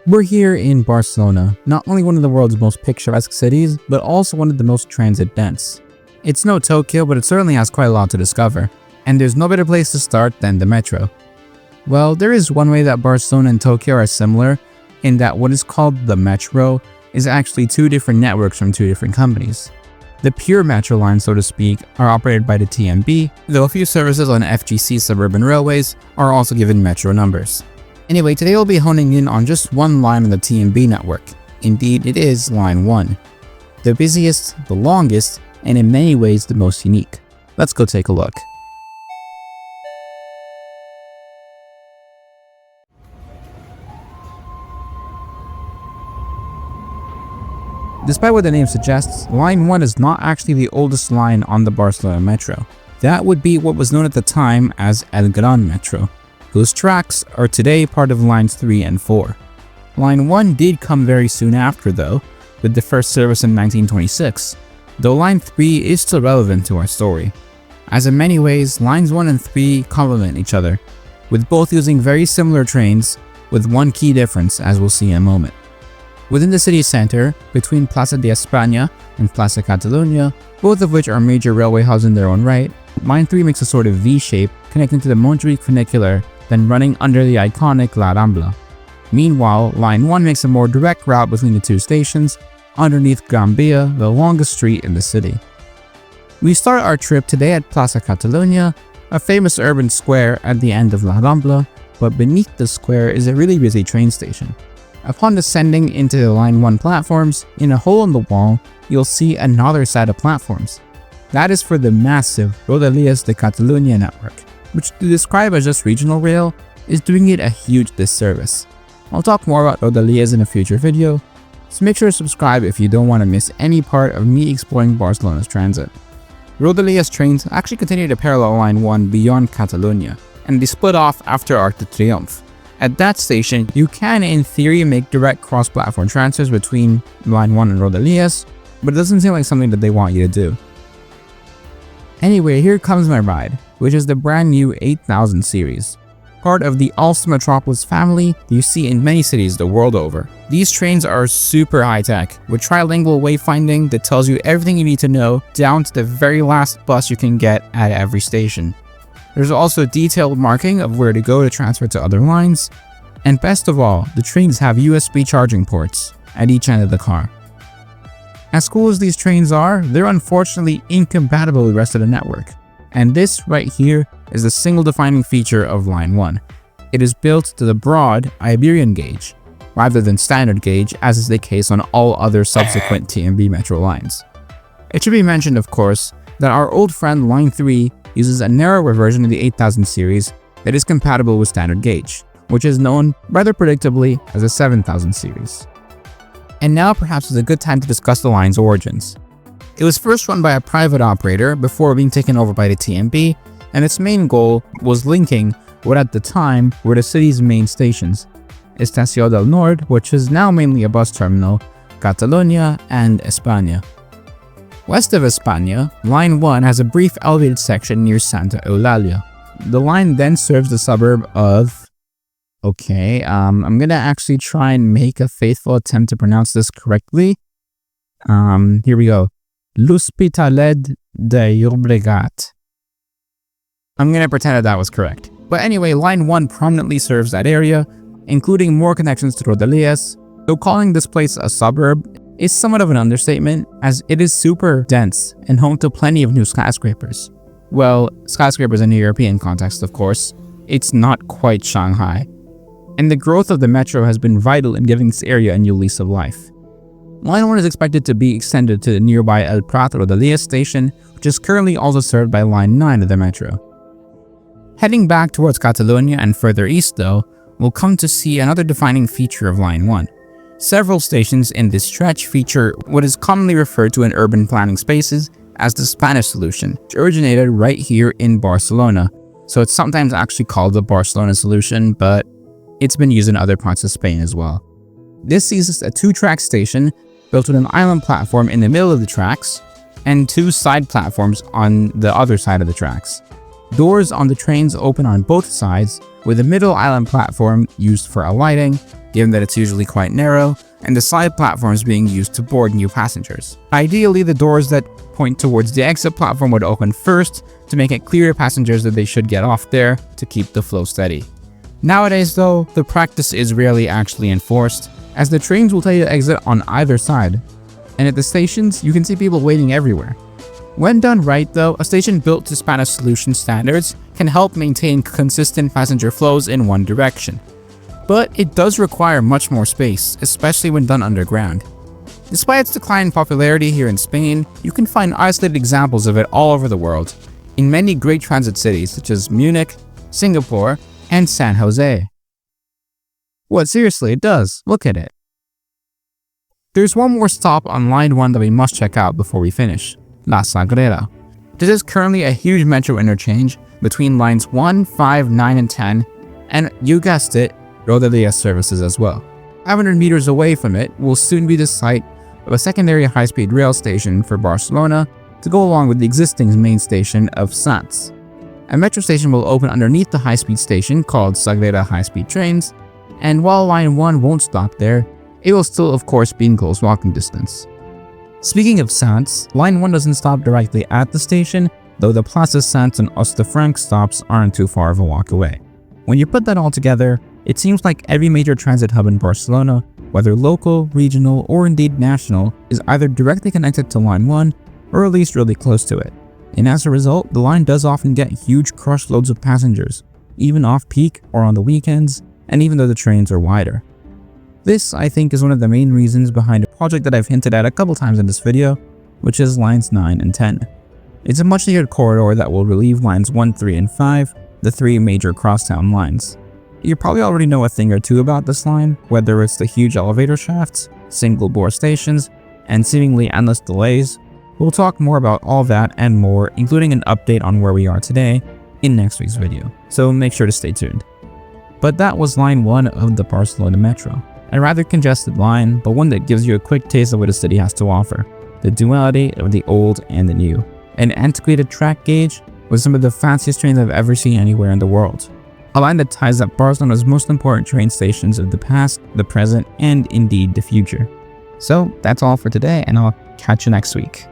We're here in Barcelona, not only one of the world's most picturesque cities, but also one of the most transit dense. It's no Tokyo, but it certainly has quite a lot to discover, and there's no better place to start than the metro. Well, there is one way that Barcelona and Tokyo are similar, in that what is called the metro is actually two different networks from two different companies. The pure metro lines, so to speak, are operated by the TMB, though a few services on FGC suburban railways are also given metro numbers. Anyway, today we'll be honing in on just one line on the TMB network. Indeed, it is Line 1. The busiest, the longest, and in many ways the most unique. Let's go take a look. Despite what the name suggests, Line 1 is not actually the oldest line on the Barcelona metro. That would be what was known at the time as El Gran Metro, whose tracks are today part of Lines 3 and 4. Line 1 did come very soon after though, with the first service in 1926, though Line 3 is still relevant to our story, as in many ways Lines 1 and 3 complement each other, with both using very similar trains, with one key difference as we'll see in a moment. Within the city center, between Plaza de España and Plaza Catalunya, both of which are major railway hubs in their own right, Line 3 makes a sort of V shape connecting to the Montjuic funicular, then running under the iconic La Rambla. Meanwhile, Line 1 makes a more direct route between the two stations, underneath Gran Via, the longest street in the city. We start our trip today at Plaza Catalunya, a famous urban square at the end of La Rambla, but beneath the square is a really busy train station. Upon descending into the Line 1 platforms, in a hole in the wall, you'll see another set of platforms. That is for the massive Rodalies de Catalunya network, which to describe as just regional rail is doing it a huge disservice. I'll talk more about Rodalies in a future video, so make sure to subscribe if you don't want to miss any part of me exploring Barcelona's transit. Rodalies trains actually continue to parallel Line 1 beyond Catalunya, and they split off after Arc de Triomphe. At that station, you can in theory make direct cross-platform transfers between Line 1 and Rodalies, but it doesn't seem like something that they want you to do. Anyway, here comes my ride, which is the brand new 8000 series. Part of the Alstom Metropolis family you see in many cities the world over. These trains are super high-tech, with trilingual wayfinding that tells you everything you need to know down to the very last bus you can get at every station. There's also detailed marking of where to go to transfer to other lines, and best of all, the trains have USB charging ports at each end of the car. As cool as these trains are, they're unfortunately incompatible with the rest of the network. And this right here is the single defining feature of Line 1. It is built to the broad Iberian gauge, rather than standard gauge as is the case on all other subsequent TMB metro lines. It should be mentioned, of course, that our old friend Line 3 uses a narrower version of the 8000 series that is compatible with standard gauge, which is known rather predictably as the 7000 series. And now perhaps is a good time to discuss the line's origins. It was first run by a private operator before being taken over by the TMB, and its main goal was linking what at the time were the city's main stations, Estación del Nord, which is now mainly a bus terminal, Catalunya, and España. West of España, Line 1 has a brief elevated section near Santa Eulalia. The line then serves the suburb of... I'm gonna actually try and make a faithful attempt to pronounce this correctly. Here we go. L'Hospitalet de Llobregat. I'm gonna pretend that was correct. But anyway, Line 1 prominently serves that area, including more connections to Rodalies, though calling this place a suburb is somewhat of an understatement, as it is super dense and home to plenty of new skyscrapers. Well, skyscrapers in a European context, of course. It's not quite Shanghai. And the growth of the metro has been vital in giving this area a new lease of life. Line 1 is expected to be extended to the nearby El Prat Rodalies station, which is currently also served by Line 9 of the metro. Heading back towards Catalunya and further east though, we'll come to see another defining feature of Line 1. Several stations in this stretch feature what is commonly referred to in urban planning spaces as the Spanish solution, which originated right here in Barcelona. So it's sometimes actually called the Barcelona solution, but it's been used in other parts of Spain as well. This sees a two-track station built with an island platform in the middle of the tracks and two side platforms on the other side of the tracks. Doors on the trains open on both sides, with the middle island platform used for alighting, given that it's usually quite narrow, and the side platforms being used to board new passengers. Ideally, the doors that point towards the exit platform would open first to make it clear to passengers that they should get off there to keep the flow steady. Nowadays though, the practice is rarely actually enforced, as the trains will tell you to exit on either side, and at the stations you can see people waiting everywhere. When done right though, a station built to Spanish solution standards can help maintain consistent passenger flows in one direction. But it does require much more space, especially when done underground. Despite its decline in popularity here in Spain, you can find isolated examples of it all over the world, in many great transit cities such as Munich, Singapore, and San Jose. What, seriously, it does. Look at it. There's one more stop on Line 1 that we must check out before we finish, La Sagrera. This is currently a huge metro interchange between lines 1, 5, 9, and 10, and you guessed it, Rodalies services as well. 500 meters away from it will soon be the site of a secondary high-speed rail station for Barcelona to go along with the existing main station of Sants. A metro station will open underneath the high-speed station called Sagrera High Speed Trains, and while Line 1 won't stop there, it will still of course be in close walking distance. Speaking of Sants, Line 1 doesn't stop directly at the station, though the Plaza Sants and Hostafrancs stops aren't too far of a walk away. When you put that all together, it seems like every major transit hub in Barcelona, whether local, regional, or indeed national, is either directly connected to Line 1 or at least really close to it. And as a result, the line does often get huge crush loads of passengers, even off-peak or on the weekends, and even though the trains are wider. This, I think, is one of the main reasons behind a project that I've hinted at a couple times in this video, which is lines 9 and 10. It's a much needed corridor that will relieve lines 1, 3, and 5, the three major crosstown lines. You probably already know a thing or two about this line, whether it's the huge elevator shafts, single bore stations, and seemingly endless delays. We'll talk more about all that and more, including an update on where we are today, in next week's video, so make sure to stay tuned. But that was line 1 of the Barcelona Metro, a rather congested line, but one that gives you a quick taste of what a city has to offer, the duality of the old and the new. An antiquated track gauge with some of the fanciest trains I've ever seen anywhere in the world. A line that ties up Barcelona's most important train stations of the past, the present, and indeed the future. So that's all for today, and I'll catch you next week.